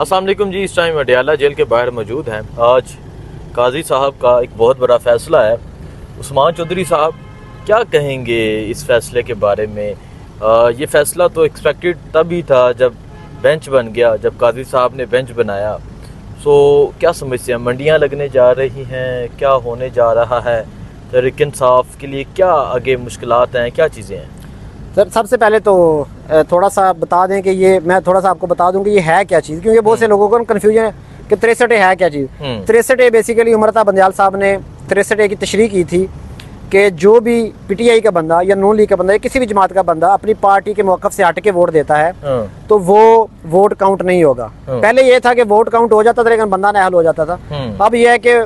अस्सलाम वालेकुम जी। इस टाइम अडयाला जेल के बाहर मौजूद हैं। आज काजी साहब का एक बहुत बड़ा फ़ैसला है। उस्मान चौधरी साहब क्या कहेंगे इस फ़ैसले के बारे में? ये फ़ैसला तो एक्सपेक्टेड तभी था जब बेंच बन गया, जब काजी साहब ने बेंच बनाया। सो क्या समझते हैं, मंडियाँ लगने जा रही हैं, क्या होने जा रहा है, तहरीक इंसाफ के लिए क्या आगे मुश्किलात हैं, क्या चीज़ें हैं? सर सबसे पहले तो थोड़ा सा बता दें कि ये मैं थोड़ा सा आपको बता दूं कि ये है क्या चीज़, क्योंकि बहुत से लोगों को कन्फ्यूजन है कि 63A है क्या चीज़। 63A बेसिकली उमरता बंदयाल साहब ने 63A की तशरीह की थी कि जो भी PTI का बंदा या नून लीग का बंदा या किसी भी जमात का बंदा अपनी पार्टी के मौक़िफ़ से हट के वोट देता है तो वो वोट काउंट नहीं होगा। पहले ये था कि वोट काउंट हो जाता था लेकिन बंदा नाअहल हो जाता था। अब यह है कि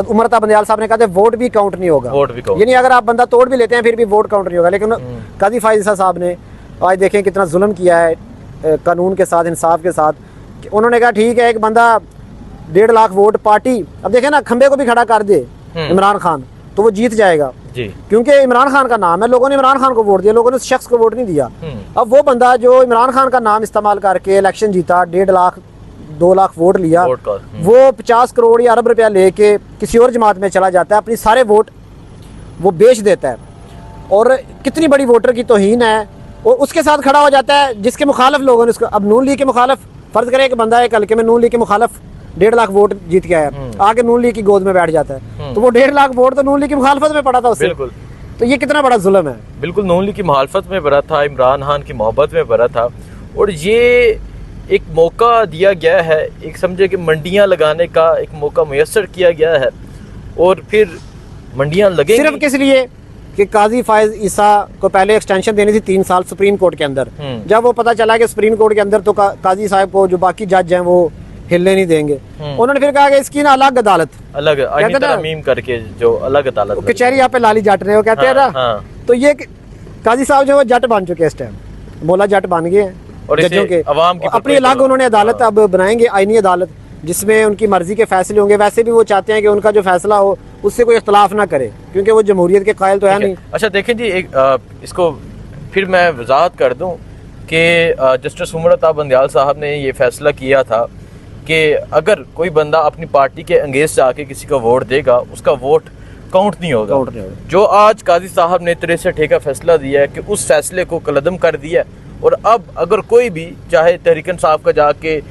उमरता बंदयाल साहब ने कहा था वोट भी काउंट नहीं होगा, यानी अगर आप बंदा तोड़ भी लेते हैं फिर भी वोट काउंट नहीं होगा। लेकिन काजी फायज़ ईसा साहब ने आज देखें कितना जुल्म किया है कानून के साथ, इंसाफ के साथ। उन्होंने कहा ठीक है, एक बंदा 1.5 लाख वोट पार्टी, अब देखें ना, खंबे को भी खड़ा कर दे इमरान खान तो वो जीत जाएगा जी, क्योंकि इमरान खान का नाम है। लोगों ने इमरान खान को वोट दिया, लोगों ने उस शख्स को वोट नहीं दिया। अब वो बंदा जो इमरान खान का नाम इस्तेमाल करके इलेक्शन जीता, 1.5 लाख 2 लाख वोट लिया, वो 50 करोड़ या अरब रुपया लेके किसी और जमात में चला जाता है, अपनी सारे वोट वो बेच देता है। और कितनी बड़ी वोटर की तौहीन है। और उसके साथ खड़ा हो जाता है जिसके मुखालिफ लोगों ने उसको, अब नून लीग के मुखालिफ, फर्ज करें कि बंदा एक हल्के में नून लीग के मुखालिफ 1.5 लाख वोट जीत के आया, आके नून लीग की गोद में बैठ जाता है, तो वो 1.5 लाख वोट तो नून लीग की मुखालफत में पड़ा था उससे। बिल्कुल। तो ये कितना बड़ा जुल्म है। बिल्कुल, नून लीग की मुखालफत में पड़ा था, इमरान खान की मोहब्बत में पड़ा था। और ये एक मौका दिया गया है, एक समझे कि मंडियां लगाने का एक मौका मुयस्सर किया गया है। और फिर मंडियां लगेंगी सिर्फ किस लिए कि काजी फायज ईसा को पहले एक्सटेंशन देनी थी 3 साल सुप्रीम कोर्ट के अंदर। जब वो पता चला कि सुप्रीम कोर्ट के अंदर तो काजी साहब को जो बाकी जज हैं वो हिलने नहीं देंगे, उन्होंने फिर कहा कि इसकी ना अलग अदालत, अलग तरमीम करके जो अलग अदालत, कचहरी यहाँ पे लाली जट रहे हो कहते हैं ना। तो ये काजी साहब जो जट बन चुके हैं इस टाइम, बोला जट बन गए हैं और जजों के, अपनी अलग उन्होंने अदालत अब बनाएंगे, आईनी अदालत, जिसमें उनकी मर्जी के फैसले होंगे। वैसे भी वो चाहते हैं कि उनका जो फैसला हो उससे कोई इख्तलाफ ना करे, क्योंकि वो जमहूरियत के कायल तो है नहीं। अच्छा देखें जी, इसको फिर मैं वजाहत कर दूं कि जस्टिस उमरता बंदयाल साहब ने ये फैसला किया था कि अगर कोई बंदा अपनी पार्टी के अंगेंस्ट जाके किसी को वोट देगा, उसका वोट काउंट नहीं होगा। जो आज काजी साहब ने 63A का फैसला दिया है कि उस फैसले को कलअदम कर दिया। और अब अगर कोई भी चाहे तहरीक इंसाफ का जाके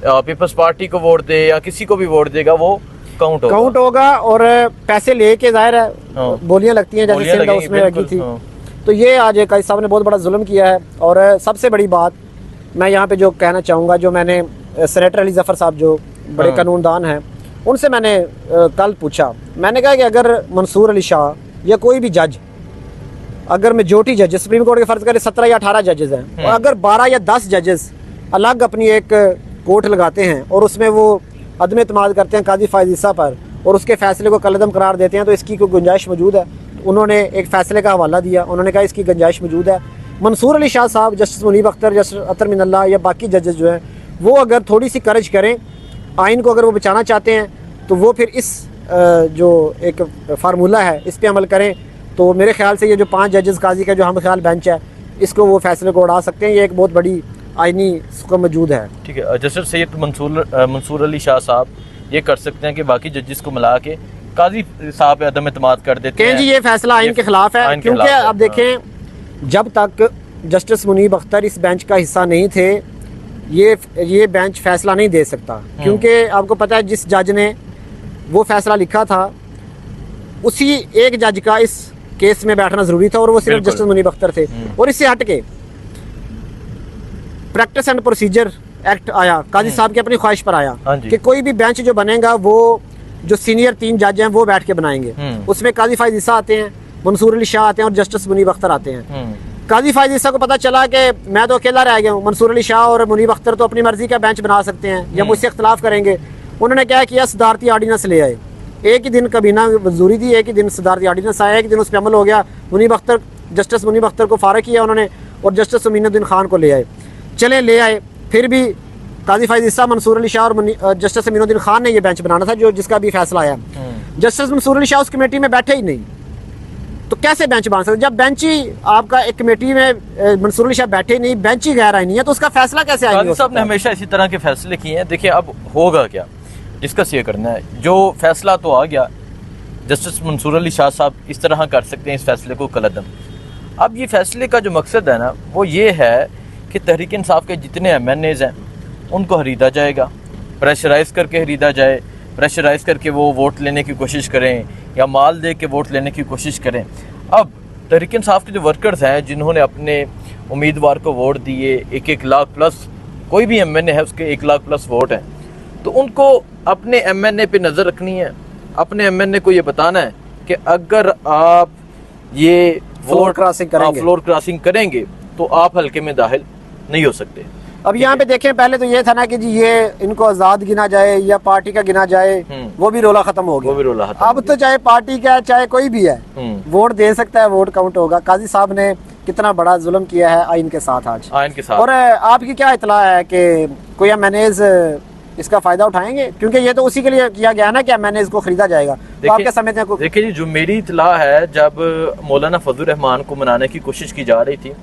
पीपल्स पार्टी को वोट दे या किसी को भी वोट देगा, वो काउंट होगा। और पैसे लेके जाहिर है बोलियां लगती हैं, जैसे सिंध उसमें लगी थी। तो ये आज काजी साहब ने बहुत बड़ा जुल्म किया है। और सबसे बड़ी बात मैं यहाँ पे जो कहना चाहूँगा, जो मैंने सेनेटर अली जफ़र साहब जो बड़े कानूनदान हैं उनसे मैंने कल पूछा, मैंने कहा कि अगर मंसूर अली शाह या कोई भी जज, अगर मेजोरिटी जजेस सुप्रीम कोर्ट के फ़र्ज़ करें 17 या 18 जजेस हैं, और अगर 12 या 10 जजेस अलग अपनी एक कोर्ट लगाते हैं और उसमें वो अदम एतमाद करते हैं काजी फायज़ ईसा पर और उसके फ़ैसले को कलअदम करार देते हैं, तो इसकी कोई गुंजाइश मौजूद है। उन्होंने एक फ़ैसले का हवाला दिया, उन्होंने कहा इसकी गुंजाइश मौजूद है। मंसूर अली शाह साहब, जस्टिस मुनीब अख्तर, जस्टिस अतर मिनल्ला या बाकी जजेस जो हैं वो अगर थोड़ी सी करज करें, आइन को अगर वो बचाना चाहते हैं, तो वो फिर इस जो एक फार्मूला है इस पर अमल करें, तो मेरे ख्याल से ये जो 5 जजेस काजी का जो हम ख्याल बेंच है, इसको वो फैसले को उड़ा सकते हैं। ये एक बहुत बड़ी आइनी सुकून मौजूद है। ठीक है, जस्टिस सैयद मंसूर अली शाह साहब ये कर सकते हैं कि बाकी जजेस को मिला के काजी साहब पे अदम एतमाद कर देते हैं जी, ये फैसला आइन के खिलाफ है। क्योंकि अब देखें, जब तक जस्टिस मुनीब अख्तर इस बेंच का हिस्सा नहीं थे, ये बेंच फैसला नहीं दे सकता। क्योंकि आपको पता है जिस जज ने वो फैसला लिखा था उसी एक जज का इस केस में बैठना जरूरी था, और वो सिर्फ जस्टिस मुनीब अख्तर थे। और इससे हट के प्रैक्टिस एंड प्रोसीजर एक्ट आया, काजी साहब की अपनी ख्वाहिश पर आया कि कोई भी बेंच जो बनेगा वो जो सीनियर 3 जज हैं वो बैठ के बनाएंगे। उसमें काजी फायज़ ईसा आते हैं, मंसूर अली शाह आते हैं और जस्टिस मुनीब अख्तर आते हैं। काजी फायज़ ईसा को पता चला कि मैं तो अकेला रह गया हूँ, मंसूर अली शाह और मुनीब अख्तर तो अपनी मर्जी का बेंच बना सकते हैं या मुझसे इख्तलाफ करेंगे। उन्होंने क्या किया, सदारती आर्डीनेंस ले आए। एक ही दिन कबीना मंजूरी दी, एक ही दिन सदारती आर्डीनेंस आया, एक दिन उस पर अमल हो गया। जस्टिस मुनीब अख्तर को फारग किया उन्होंने और जस्टिस अमीनुद्दीन खान को ले आए। चले ले आए, फिर भी काजी फायज़ ईसा, मंसूर अली शाह और जस्टिस अमीनुद्दीन खान ने ये बेंच बनाना था, जो जिसका भी फैसला आया। जस्टिस मंसूर अली शाह उस कमेटी में बैठे ही नहीं, तो कैसे बेंच बन सकते? जब बेंच ही आपका एक कमेटी में मंसूर अली शाह बैठे नहीं, बेंच ही गैर आईनी है, तो उसका फैसला कैसे आएगा? काजी साहब ने हमेशा इसी तरह के फैसले किए हैं। देखिए अब होगा क्या, डिस्कस ये करना है। जो फैसला तो आ गया, जस्टिस मंसूर अली शाह साहब इस तरह कर सकते हैं इस फैसले को कलअदम। अब ये फैसले का जो मकसद है ना, वो ये है कि तहरीक इंसाफ के जितने MNAs हैं उनको खरीदा जाएगा, प्रेशराइज करके खरीदा जाए, प्रेशराइज करके वो वोट लेने की कोशिश करें या माल दे के वोट लेने की कोशिश करें। अब तहरीक इंसाफ के जो वर्कर्स हैं जिन्होंने अपने उम्मीदवार को वोट दिए, 1-1 लाख प्लस, कोई भी MNA है उसके 1 लाख प्लस वोट हैं, तो उनको अपने MNA पे नज़र रखनी है। अपने MNA को ये बताना है कि अगर आप ये फ्लोर क्रॉसिंग करेंगे तो आप हल्के में दाखिल नहीं हो सकते। अब यहाँ पे देखें, पहले तो ये था ना कि जी ये इनको आजाद गिना जाए या पार्टी का गिना जाए, वो भी रोला खत्म हो गया। अब तो चाहे पार्टी का है चाहे कोई भी है, वोट दे सकता है, वोट काउंट होगा। काजी साहब ने कितना बड़ा जुल्म किया है आइन के साथ आज, आइन के साथ। और आपकी क्या इतला है कि कोई MNAs इसका फायदा उठाएंगे? क्योंकि ये तो उसी के लिए किया गया ना कि MNAs को खरीदा जाएगा। तो आप क्या समझते हैं? देखिए जी, जो मेरी इतला है, जब मौलाना फजल रहमान को मनाने की कोशिश की जा रही थी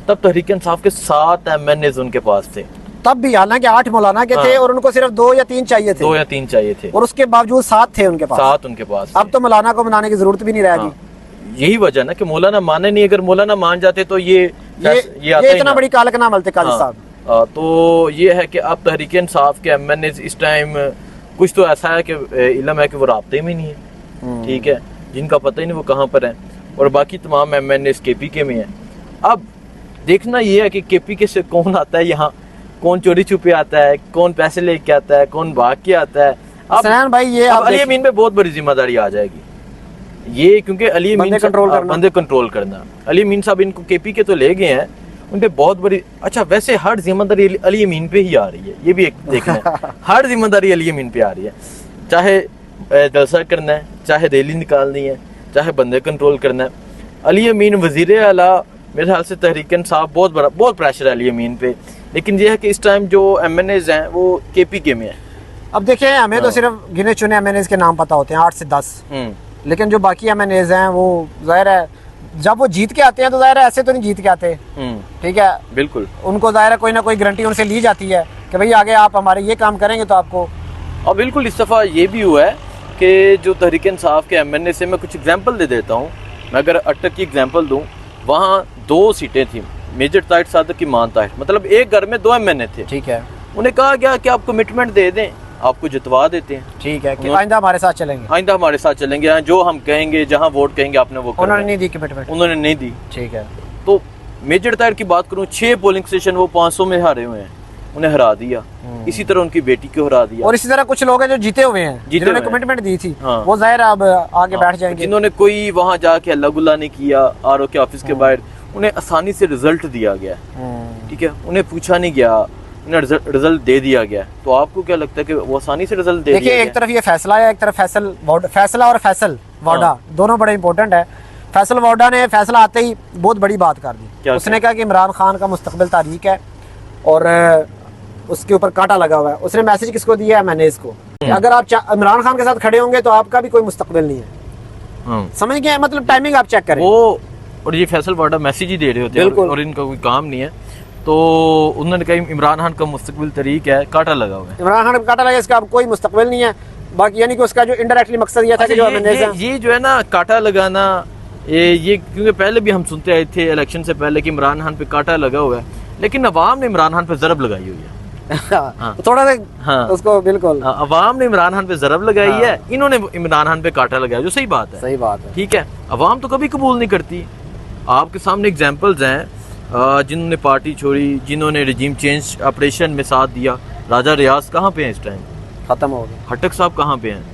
तब तहरीक इंसाफ के 7 MNAs उनके पास थे। तब भी हालांकि 8 मौलाना के थे और उनको सिर्फ 2 या 3 चाहिए थे, 2 या 3 चाहिए थे, और उसके बावजूद 7 थे उनके पास। 7 उनके पास। अब तो मौलाना को मनाने की जरूरत भी नहीं रहेगी। यही वजह ना कि मौलाना माने नहीं। अगर मौलाना मान जाते तो ये इतना बड़ी कालकना मलते काजी साहब। तो ये है कि अब तहरीक इंसाफ के MNAs इस टाइम कुछ तो ऐसा है कि इल्म है कि वो राब्ते में नहीं है, ठीक है, जिनका पता ही नहीं वो कहाँ पर है, और बाकी तमाम MNAs KPK में है। अब देखना ये है कि KPK से कौन आता है यहाँ, कौन चोरी छुपे आता है, कौन पैसे लेके आता है, कौन भाग के आता है। अब भाई ये अली अमीन पे बहुत बड़ी जिम्मेदारी आ जाएगी ये, क्योंकि अली अमीन बंदे कंट्रोल करना। अली अमीन साहब इनको KPK तो ले गए हैं, उन पे बहुत बड़ी, अच्छा वैसे हर जिम्मेदारी अली अमीन पे ही आ रही है, ये भी एक देखना है। हर जिम्मेदारी अली अमीन पे आ रही है, चाहे जलसा करना है, चाहे रैली निकालनी है, चाहे बंदे कंट्रोल करना है। अली अमीन वजीर आला, मेरे ख्याल से तहरीक इंसाफ बहुत प्रेशर है अली अमीन पे, लेकिन ये है कि इस टाइम जो MNAs हैं वो KPK में है। अब देखिए, हमें तो सिर्फ गिने चुने MNAs के नाम पता होते हैं, 8 से 10, लेकिन जो बाकी MNAs हैं वो जाहिर है जब वो जीत के आते हैं तो जाहिर है ऐसे तो नहीं जीत के आते, ठीक है, बिल्कुल। उनको जाहिर है कोई ना कोई गारंटी उनसे ली जाती है कि भाई आगे आप हमारे ये काम करेंगे तो आपको। और बिल्कुल इस दफ़ा ये भी हुआ है कि जो तहरीक इंसाफ के MNA से, मैं कुछ एग्जांपल दे देता हूँ। मैं अगर अटक की एग्जांपल दूँ, वहाँ 2 सीटें थी, मेजर ताहिर सादक की मान ताहिर, मतलब एक घर में 2 MNA थे, ठीक है। उन्हें कहा गया कि आप कमिटमेंट दे दें, आपको जितवा देते हैं, ठीक है, कि आइंदा हमारे साथ चलेंगे, आइंदा हमारे साथ चलेंगे, जो हम कहेंगे, जहाँ वोट कहेंगे आपने वो करना। उन्होंने नहीं दी कमिटमेंट, उन्होंने नहीं दी, ठीक है। तो मेजर ताहिर की बात करूँ, 6 पोलिंग स्टेशन वो 500 में हारे हुए हैं, उन्हें हरा दिया। इसी तरह उनकी बेटी को हरा दिया, और इसी तरह कुछ लोग हैं जो जीते हुए हैं, जिन्होंने कमिटमेंट दी थी, वो जाहिर अब आगे बैठ जाएंगे। जिन्होंने कोई वहाँ जाके हल्ला गुल्ला नहीं किया, RO के ऑफिस के बाहर, उन्हें आसानी से रिजल्ट दिया गया, ठीक है, उन्हें पूछा नहीं गया, उन्हें रिजल्ट दे दिया गया। तो आपको क्या लगता है कि वो आसानी से रिजल्ट दे दिया? देखिए, एक तरफ ये फैसला है, एक तरफ फैसला और फैसल वाडा दोनों बड़े इंपॉर्टेंट है। फैसल वाडा ने फैसला आते ही बहुत बड़ी बात कर दी। उसने कहा कि इमरान खान का मुस्तकबिल तारीक है और उसके ऊपर कांटा लगा हुआ है। उसने मैसेज किसको दिया है? MNAs को। अगर आप इमरान खान के साथ खड़े होंगे तो आपका भी कोई मुस्तकबिल नहीं है। समझ गए? मतलब टाइमिंग आप चेक करें। वो और ये फैसल वाडा मैसेज ही दे रहे होते हैं और इनका कोई काम नहीं है। तो उन्होंने कहा इमरान खान का मुस्तकबिल तरीक है, कांटा लगा हुआ है। इमरान खान का कांटा लगा, इसका कोई मुस्तकबिल नहीं है। बाकी यानी कि उसका जो इनडायरेक्टली मकसद ये था कि जो ये जो है ना कांटा लगाना, ये क्योंकि पहले भी हम सुनते आए थे इलेक्शन से पहले कि इमरान खान पे कांटा लगा हुआ है, लेकिन अवाम ने इमरान खान पे ज़रब लगाई हुई है। थोड़ा सा उसको बिल्कुल अवाम ने इमरान खान पे ज़रब लगाई है, इन्होंने इमरान खान पे कांटा लगाया, जो सही बात है। सही बात है, ठीक है। अवाम तो कभी कबूल नहीं करती। आपके सामने एग्जाम्पल्स हैं जिन्होंने पार्टी छोड़ी, जिन्होंने रिजीम चेंज ऑपरेशन में साथ दिया। राजा रियाज कहाँ पे हैं इस टाइम? खत्म हो गए। खट्टक साहब कहाँ पे हैं?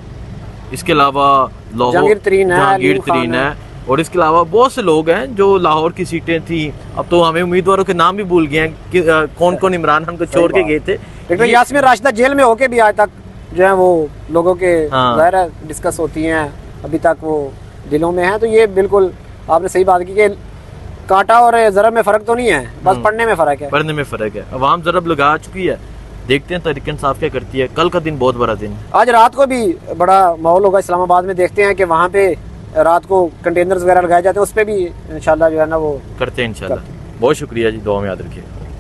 इसके अलावा जहांगीर तरीन है, और इसके अलावा बहुत से लोग हैं जो लाहौर की सीटें थी। अब तो हमें उम्मीदवारों के नाम भी भूल गए हैं कि कौन कौन इमरान खान को छोड़ के गए थे। लेकिन यास्मीन राशिदा जेल में होके भी आज तक जो है वो लोगों के ज़ाहिर है डिस्कस होती हैं, अभी तक वो दिलों में है। तो ये बिल्कुल आपने सही बात की कि कांटा और ज़रब में फ़र्क तो नहीं है, बस पढ़ने में फ़र्क है। पढ़ने में फ़र्क है। अवाम ज़रब लगा चुकी है, देखते हैं तहरीक इंसाफ क्या करती है। कल का दिन बहुत बड़ा दिन। आज रात को भी बड़ा माहौल होगा इस्लामाबाद में, देखते हैं कि वहाँ पे रात को कंटेनर्स वगैरह लगाए जाते हैं, उस पर भी इंशाल्लाह जो है ना वो करते हैं इंशाल्लाह। बहुत शुक्रिया जी, दुआ में याद रखिए।